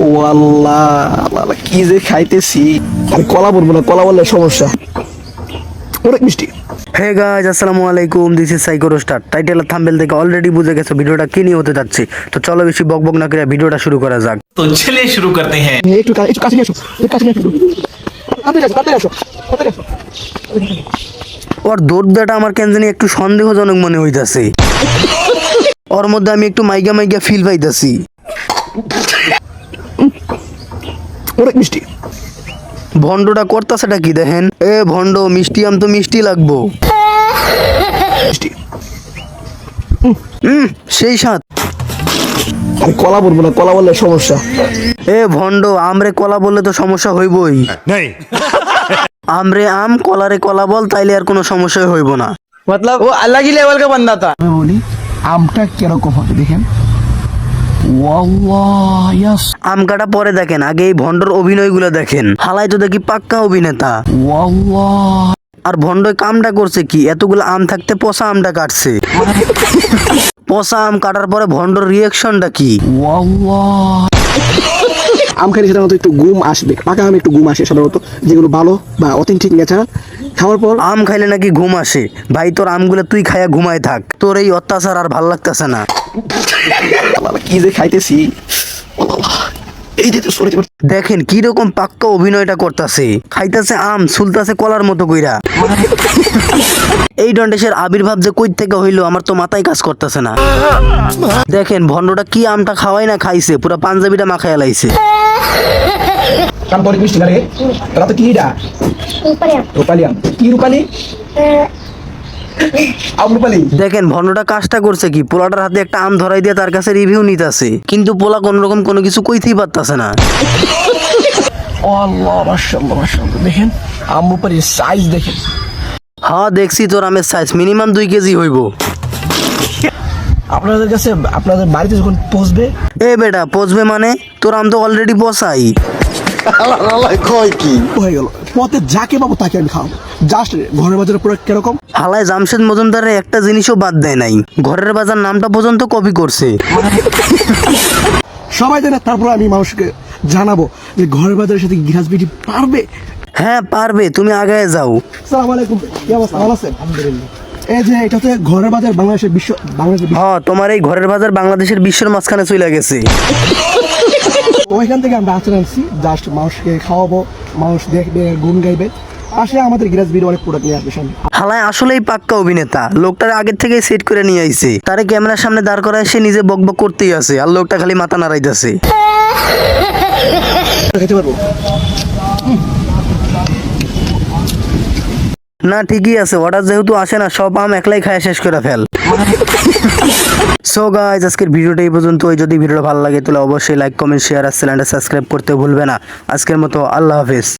ও আল্লাহ আল্লাহ, কি যে খাইতেছি। আমি কলা বলবো না, কলা বললে সমস্যা। অনেক মিষ্টি। হে গাইজ, আসসালামু আলাইকুম, this is psycho roaster. Title আর থাম্বনেল থেকে অলরেডি বুঝে গেছো ভিডিওটা কি নিয়ে হতে যাচ্ছে। তো চলো বেশি বকবক না করে ভিডিওটা শুরু করা যাক। तो चलिए शुरू करते हैं। একটু কাছে নিয়ে আসো, একটু কাছে নিয়ে আসো, তাড়াতাড়ি আসো। ওর দৌড়টা আমার কেন জানি একটু সন্দেহজনক মনে হইতাছে। ওর মধ্যে আমি একটু মাইগা মাইগা ফিল পাইতাছি। অনেক মিষ্টি। ভন্ডটা করতাছেটা কি দেখেন? এ ভন্ড, মিষ্টি আম তো মিষ্টি লাগবো। মিষ্টি। সেই স্বাদ। আমি কলা বলবো না, কলা বললে সমস্যা। এ ভন্ড, আমরে কলা বললে তো সমস্যা হইবই। আমরে আম, কলারে কলা বল, তাইলে আর কোনো সমস্যাই হইব না। मतलब वो अलग ही लेवल का बंदा था। আমি বলি আমটা কিরকম হবে দেখেন। ওয়াল্লাহ ইয়াস। আম কাটা পরে দেখেন, আগে এই ভন্ডর অভিনয়গুলো দেখেন। হালাই তো দেখি পাক্কা অভিনেতা। ওয়াল্লাহ। আর ভন্ডই কামটা করছে কি, এতগুলো আম থাকতে পচা আমটা কাটছে। পচা আম কাটার পরে ভন্ডর রিয়াকশনটা কি? ওয়াল্লাহ। আম খাইলে সাধারণত একটু গুম আসবে, পাকা আম একটু গুম আসে সাধারণত, যেগুলো ভালো বা অথেন্টিক ন্যাচারাল। খাওয়ার পর আম খাইলে নাকি ঘুম আসে। ভাই তোর আমগুলো তুই খাইয়া ঘুমায় থাক, তোর এই অত্যাচার আর ভাল লাগতেছে না। আল্লাহ, কি যে খাইতেছি। এই যে তো সরে যাবে। দেখেন কি রকম পাক্কা অভিনয়টা করতেছে। খাইতেছে আম, সুলতাছে কলার মতো কইরা। এই ডন্ডেশের আবির্ভাব যে কই থেকে হইলো আমার তো মাথায় কাজ করতেছে না। দেখেন ভন্ডটা কি আমটা খাওয়াই না খাইছে, পুরো পাঞ্জাবিটা মাখায় লাইছে। কাম করে মিষ্টি না রে। তোরা তো কি এটা? রূপালি আম। কি রূপালি? আম রূপালি। দেখেন ভন্ডটা কাজটা করছে কি, পোলাটার হাতে একটা আম ধরাই দিয়ে তার কাছে রিভিউ নিতেছে, কিন্তু পোলা কোন রকম কোনো কিছু কইতেই পারতাছে না। আল্লাহ, মাশাআল্লাহ মাশাআল্লাহ, দেখেন আম রূপালি সাইজ দেখেন। হ্যাঁ দেখছি, তোর আমের সাইজ মিনিমাম 2 কেজি হইব। আপনাদের কাছে আপনাদের বাড়িতে যখন পৌঁছবে। এ বেটা, পচবে মানে? তোর আম তো অলরেডি পচাই। হয়ে গেল, পথে যাকে পাবো তাকে আমি খাওয়াবো। জাস্ট ঘরের বাজারে পুরো কিরকম। হালায় জামশেদ মজুমদারের একটা জিনিসও বাদ দেয় নাই, ঘরের বাজার নামটা পর্যন্ত কপি করছে। সবাই জানে, তারপর আমি মানুষকে জানাবো যে ঘরের বাজারের সাথে গিরাজ বিটি পারবে। হ্যাঁ পারবে, তুমি আগায় যাও। আসসালামু আলাইকুম, কি অবস্থা? ভালো আছেন? আলহামদুলিল্লাহ। এই যে এটা হচ্ছে ঘরের বাজার, বাংলাদেশের হ্যাঁ, তোমার এই ঘরের বাজার বাংলাদেশের বিশ্বের মাঝখানে চলে গেছে। ওইখান থেকে আমরা আচার আনছি, জাস্ট মানুষকে খাওয়াবো, মানুষ দেখবে, গুণ গাইবে। আসলে আমাদের গিরাজ বিটি অনেক প্রোডাক্ট নিয়ে আসবে সামনে। হালায় আসলেই পাক্কা অভিনেতা। লোকটার আগের থেকে সেট করে নিয়ে আইছে, তারে ক্যামেরার সামনে দাঁড় করায় সে নিজে বকবক করতেই আছে, আর লোকটা খালি মাথা নাড়াইতেছে। খেতে পারবো। না ঠিকই আছে, অর্ডার যেহেতু আসে না, সব আম একলাই খায় শেষ করে ফেল। সো গাইজ, আজকের ভিডিওটা এই পর্যন্ত। যদি ভিডিওটা ভালো লাগে তাহলে অবশ্যই লাইক, কমেন্ট, শেয়ার আর চ্যানেলটা সাবস্ক্রাইব করতে ভুলবে না। আজকের মতো আল্লাহ হাফেজ।